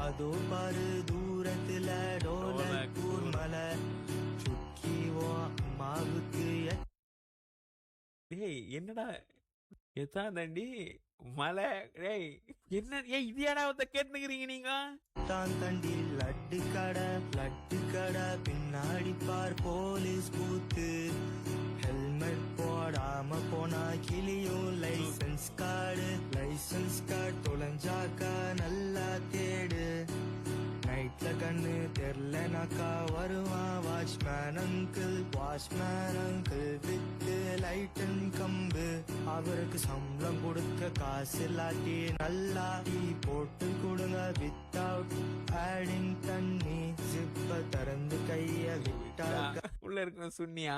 அதோ பாரு தூரத்துல டோலக்கூர் மலை சுக்கிவோ அம்மாவுக்கு. டேய் என்னடா எத்தாண்டி மலை டேய் என்ன ஏன் இதையாடா கேட்டுக்கிறீங்க நீங்க? தான் தண்டி லட்டு கடை பின்னாடி பார் போலீஸ் பூத்து. ஹெல்மெட் போடாம போனா கிளியும் லைசன்ஸ் கார்டு தொலைஞ்சாக்கா நல்லா தேடு. நைட்ல கண்ணு தெரியலனாக்கா வருவான் watchman uncle with light and கம்பு. அவருக்கு சம்பளம் கொடுக்க காசு இல்லாட்டி நல்லா டீ போட்டு கொடுங்க வித்தவுட் ஆடிங் தண்ணி. ஜிப்ப திறந்து கைய விட்டா உள்ள இருக்க சுண்ணியா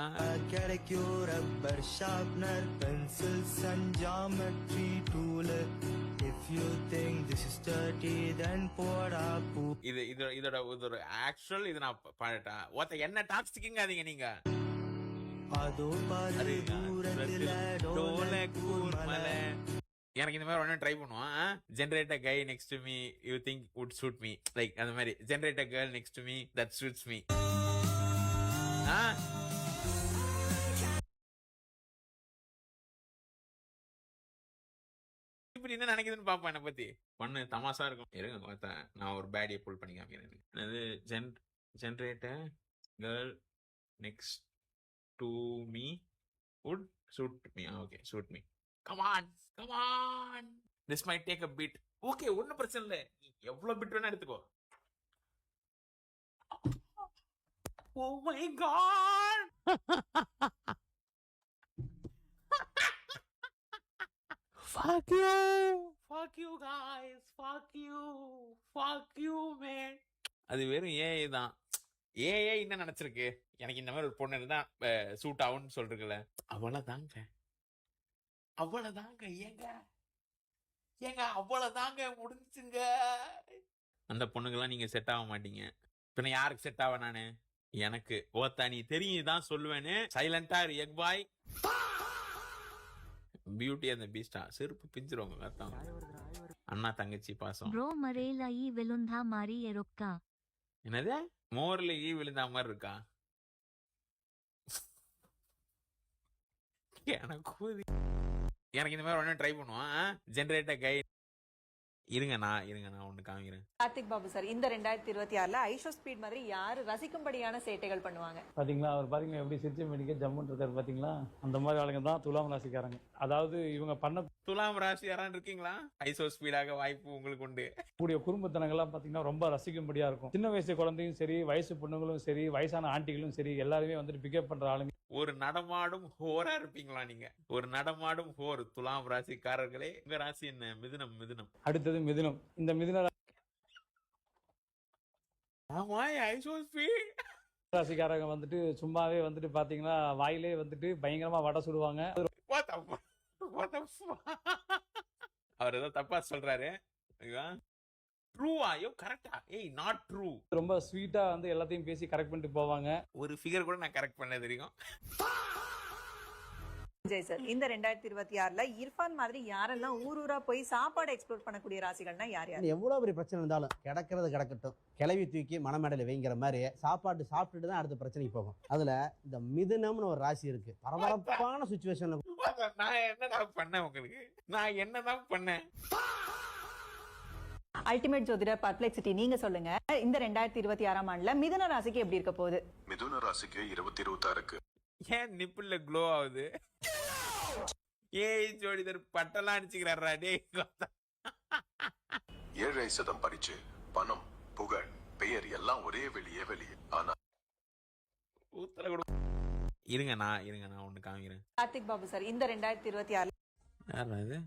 கிடைக்கும் rubber sharpener pencils and geometry tool. If you think this is dirty then போடா பூ. இதோட ஆக்சுவல் இது நான் பாடட்டா ஒத்த என்ன டாக்ஸிக்கிங்க அதீங்க நீங்க. அதோ பாரு தூரத்துல டோலக்கூர் மலை. எனக்கு இந்த மாதிரி ஒன்னு ட்ரை பண்ணுவான். Generate a guy next to me you think would suit me like அந்த மாதிரி generate a girl next to me that suits me. இப்படி என்ன நினைக்குதுன்னு பாப்பா என்னை பத்தி பண்ணு தமாசா இருக்கும். இருங்க பார்த்தா நான் ஒரு பேடியை புல் பண்ணி காமிக்கிறேன். அது generate girl next to me would suit me. Okay suit me. Come on this might take a bit. Okay ஒன்னும் பிரச்சனை இல்லை, எவ்வளவு பிட் வேணா எடுத்துக்கோ. Oh my god! Fuck you guys, fuck you man. அது வெறும் ஏஐ தான். ஏஐ என்ன நினைச்சிருக்கு எனக்கு இந்த மாதிரி ஒரு பொண்ணு இருந்தா சூட் ஆகும்னு சொல்றீங்கல்ல, அவ்வளவுதாங்க ஏங்க அவ்வளவுதாங்க முடிஞ்சுங்க. அந்த பொண்ணுக்கெல்லாம் நீங்க செட் ஆக மாட்டீங்க. பின்ன யாருக்கு செட் ஆவ நானு? எனக்கு ஓத்தா நீ தெரியும் தான் சொல்லுவேன்னு சைலண்டா எக் பாய். பியூட்டி அந்த பீஸ்டா செருப்பு பிஞ்சிருவாங்க கரெக்டா. அண்ணா தங்கச்சி பாசம். ப்ரோ மரேல ஈ விழுந்தா மாதிரி இருக்கா. என்னது மோர்ல ஈ விழுந்தா மாதிரி இருக்கா? எனக்கு இந்த மாதிரி ஒன்னு ட்ரை பண்ணுவான். Generate a guy. இருங்க நான் ஒண்ணு காமிக்கிறேன். கார்த்திக் பாபு சார், இந்த 2026ல ஐஷோ ஸ்பீட் மாதிரி யாரு ரசிக்கும்படியான சேட்டைகள் பண்ணுவாங்க பாத்தீங்களா? அவர் பாத்தீங்களா எப்படி சிரிச்சு மெடிக்க ஜம்முன்னு இருக்காரு பாத்தீங்களா? அந்த மாதிரி ஆளுங்க தான் துலாம் ராசிக்காரங்க. அதாவது இவங்க பண்ண துலாம் ராசி யாரான்னு இருக்கீங்களா? ஐஷோ ஸ்பீடாக வாய்ப்பு உங்களுக்கு உண்டு. கூடிய குறும்புத்தனங்கள்லாம் பாத்தீங்கன்னா ரொம்ப ரசிக்கும்படியா இருக்கும். சின்ன வயசு குழந்தையும் சரி, வயசு பொண்ணுங்களும் சரி, வயசான ஆண்டிகளும் சரி, எல்லாருமே வந்துட்டு பிக்கப் பண்ற ஆளுங்க. ஒரு நடமாடும் ஹோரா இருப்பீங்களா நீங்க? ஒரு நடமாடும் ஹோர் துலாம் ராசிக்காரர்களே. உங்க ராசி என்ன? மிதுனம். அடுத்தது மிதுனம். இந்த மிதுன ராசிக்காரங்க வந்துட்டு சும்மாவே வந்துட்டு பாத்தீங்கன்னா வாயிலே வந்துட்டு பயங்கரமா வடை சுடுவாங்க. அவர் ஏதோ தப்பா சொல்றாரு. ட்ரூவா? ஐயோ கரெக்டா? ஏய் நாட் ட்ரூ. ரொம்ப ஸ்வீட்டா வந்து எல்லாத்தையும் பேசி கரெக்ட் பண்ணிட்டு போவாங்க. ஒரு ஃபிகர் கூட நான் கரெக்ட் பண்ண தெரியும். ஜெய் சார், இந்த 2026ல இர்ஃபான் மாதிரி யாரெல்லாம் ஊரூரா போய் சாப்பாடு எக்ஸ்ப்ளோர் பண்ணக்கூடிய ராசிகள்னா யார்? எவ்வளவு பெரிய பிரச்சனை இருந்தாலும் கிடக்கிறது கிடக்கட்டும், கிளவி தூக்கி மனமேடையில வைங்கிற மாதிரி சாப்பாடு சாப்பிட்டுட்டு தான் அடுத்த பிரச்சனைக்கு போகும். அதுல இந்த மிதுனம்னு ஒரு ராசி இருக்கு. பரபரப்பான சுச்சுவேஷன்ல நான் என்னதான் பண்ணேன்? அல்டிமேட் ஜோதிடர் பர்ப்ளெக்சிட்டி, நீங்க சொல்லுங்க, இந்த 2026ஆம் ஆண்டுல மிதுன ராசிக்கு எப்படி இருக்க போகுது? மிதுன ராசிக்கு 2026க்கு ஏன் நிப்பிள்ல க்ளோ ஆகுது? ஏய் ஜோதிடர் பட்டெல்லாம் அடிச்சுக்கிறாரா டேய். 7% பரிச்சு பணம் புகழ் பெயர் எல்லாம் ஒரே வெளியே. ஆனா இருங்க நான் ஒண்ணு காமிக்கிறேன். கார்த்திக் பாபு சார், இந்த 2026 யாரா இது?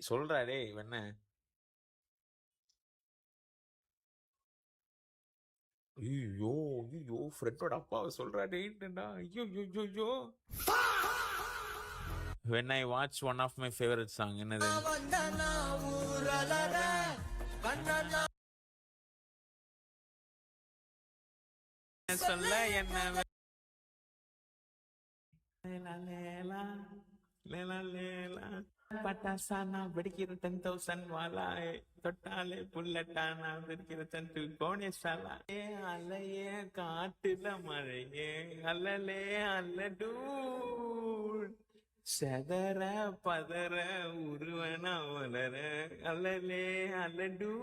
சொல்றா டேய் என்ன? ஐயோ ஃப்ரெண்டோட அப்பாவை சொல்றா டேய்டா. ஐயோ when I watch one of my favorite song. என்னது? சொல்ல என்ன லேலா பட்டாசா நான் வெடிக்கிற 10,000 வாலா தொட்டாலே புல்லட்டா நான் வெடிக்கிற 10 கோணேசாலா ஏ அலையே காட்டுல மழையே அல்லலே அல்லடூ செதற பதற உருவன வளர அல்லலே அல்லடூ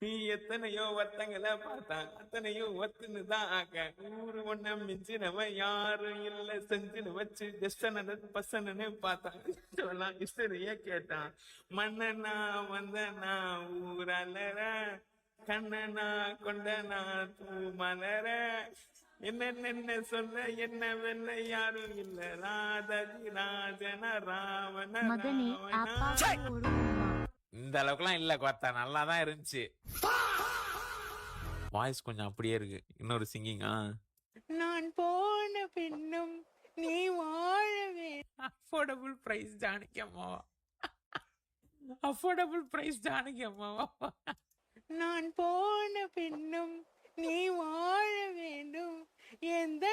நீ எத்தனையோ வத்தங்களை பார்த்தான் அத்தனையோ ஒத்துனுதான் ஆக்க ஊரு ஒண்ண மிஞ்சினவன் யாரும் இல்ல செஞ்சுன்னு வச்சு ஜஸ்டன பசனன்னு பார்த்தான் சொல்லலாம் ஹிஸ்டரிய கேட்டான் மன்னனா வந்தனா ஊரலர கண்ணனா கொண்டனா தூ மலர என்ன சொல்ல என்ன வெல்ல யாரும் இல்ல ராததி ராஜன ராவண மகனே ராவணா. அப்பாவுக்கு ஒரு உம்மா. இந்த அளவுக்குலாம் இல்ல கோத்தா நல்லா தான் இருந்துச்சு வாய்ஸ் கொஞ்சம் அப்படியே இருக்கு இன்னொரு சிங்கிங் நான் போன பின்னும் நீ வாழவே அஃபோர்டபுள் பிரைஸ் ஜானகி அம்மாவா அஃபோர்டபுள் பிரைஸ் ஜானகி அம்மாவா நான் போன பின்னும் நீ வாழ வேண்டும் எந்த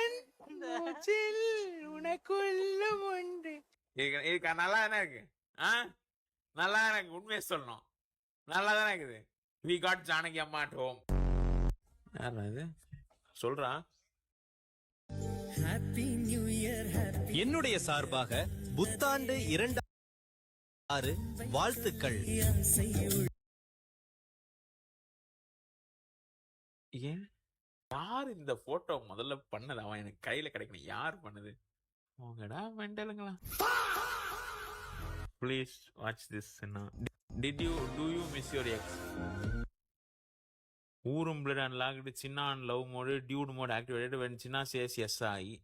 மூச்சில் உனக்குள்ளும் உண்டு இருக்கா நல்லா தானே இருக்கு நல்லா தான் இருக்கு உண்மையை சொல்லணும் நல்லா தானே இருக்குது வி காட் ஜானகி அம்மா அட் ஹோம் யாரா இது சொல்றா என்னுடைய சார்பாக புத்தாண்டு 2006 வாழ்த்துக்கள். ஏன் யார் இந்த போட்டோ முதல்ல பண்ணது அவன் எனக்கு கையில கிடைக்கணும் யார் பண்ணது உங்கடா மெண்டலுங்களா please watch this do you miss your ex ஊரும் blood unlocked Chinna on love mode dude mode activated when Chinna says yes ஆகி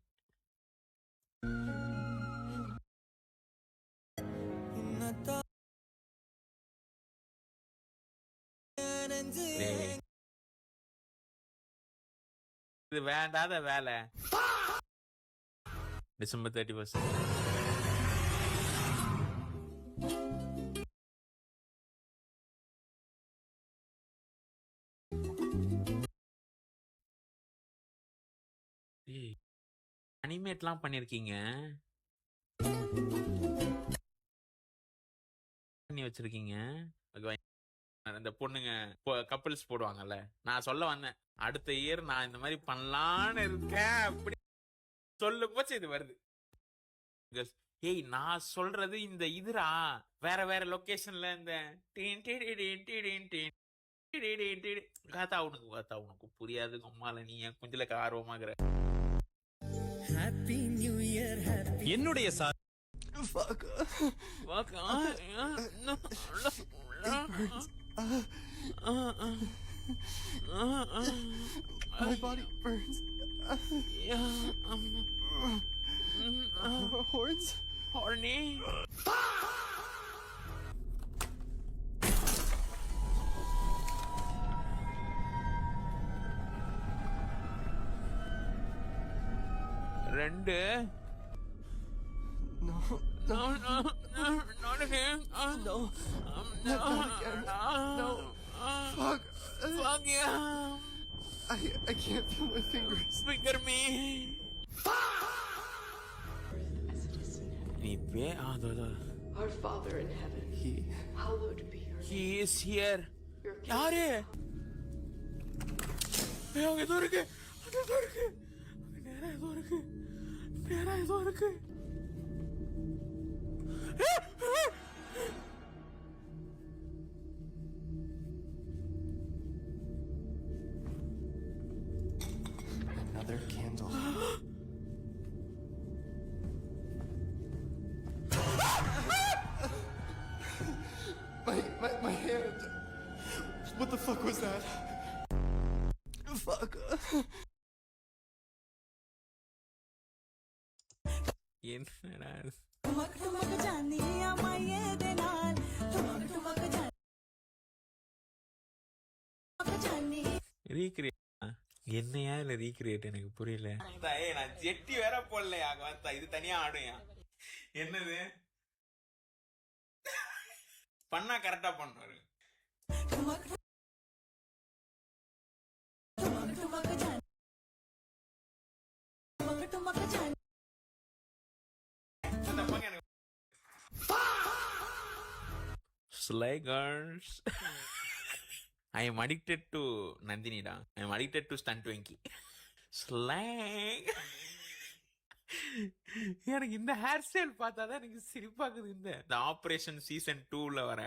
இது வேண்டாத வேலை டிசம்பர் 31 அனிமேட்லாம் பண்ணிருக்கீங்க பண்ணி வச்சிருக்கீங்க இந்த பொண்ணுங்க கப்பிள்ஸ் போடுவாங்கல்ல நான் சொல்ல வந்தேன் அடுத்த இயர் நான் இந்த மாதிரி பண்ணலான்னு இருக்கேன் அப்படி சொல்லும் போச்சு இது வருது ஏய் நான் சொல்றது இந்த இதுரா வேற வேற லொகேஷன்ல இந்த காத்தா உனக்கு புரியாது அம்மால நீ என் குஞ்சில ஆர்வமாகற என்னுடைய sir My body burns. Horns? Horny. ரெண்டு No. No, not again. No. Not again. No. Fuck. Fuck yeah. I can't feel my fingers. Finger me. நீ பே Our Father in heaven, hallowed be your name. He is here. யாரு அங்க ஏதோ இருக்கு நேரா ஏதோ இருக்கு Another candle. My hand. What the fuck was that? Fuck. என்னடா recreate என்னையா இல்ல ரீக்ரியேட் எனக்கு புரியல நான் ஜெட்டி வேற போடலையா இது தனியா ஆடுயா என்னது பண்ணா கரெக்டா பண்ணுவாரு இந்த பக்கம் எனக்கு Slagers. I am addicted to Nandini da. I am addicted to Stunt Venky. Slang. எனக்கு இந்த ஹேர் ஸ்டைல் பார்த்தாதான் எனக்கு சிரிப்பாக்குது. இந்த ஆபரேஷன் சீசன் 2ல வர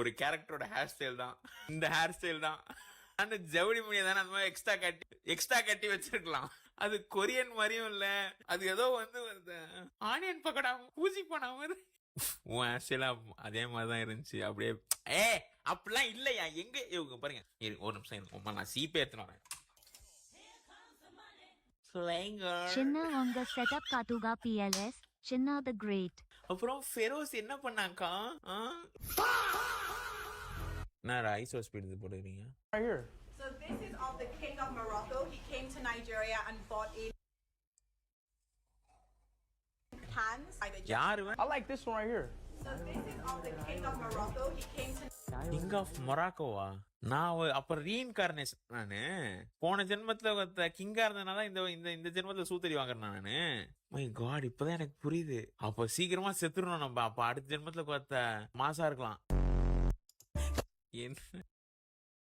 ஒரு கேரக்டரோட ஹேர் ஸ்டைல் தான் இந்த ஹேர் ஸ்டைல் தான். அந்த ஜவுளி முடிய தானே அந்த மாதிரி எக்ஸ்ட்ரா கட்டி வச்சிருக்கலாம். அது கொரியன் மாதிரியும் இல்ல, அது ஏதோ வந்து ஆனியன் பக்கோடா பூஜி போன மாதிரி. உன் ஹேர் ஸ்டைலா அதே மாதிரிதான் இருந்துச்சு. அப்படியே அப்படிலாம் இல்லையா? எங்க இவங்க பாருங்க, ஒரு நிமிஷம் இருங்க, நான் சீப்பே எடுத்துன்னு வரேன். சின்ன உங்க செட்டப் காட்டுகா PLS சின்ன தி கிரேட். அப்புறம் ஃபெரோஸ் என்ன பண்ணாக்கா? நான் ஐசோ ஸ்பீட் இது போடுறீங்க. Right here. So this is of the King of Morocco. He came to Nigeria and bought in hands. யாரு? I like this one right here. So this is of the King of Morocco. He came to king of மொராக்கோவா? நான் அப்ப reincarnation. நானு போன ஜென்மத்துல கிங்கா இருந்தனால இந்த ஜென்மத்துல சூத்தடி வாங்குறேன் நானு. மை காட், இப்பதான் எனக்கு புரியுது. அப்ப சீக்கிரமா செத்துறணும் நம்ம. அப்ப அடுத்த ஜென்மத்துல பார்த்த மாசா இருக்கலாம். என்ன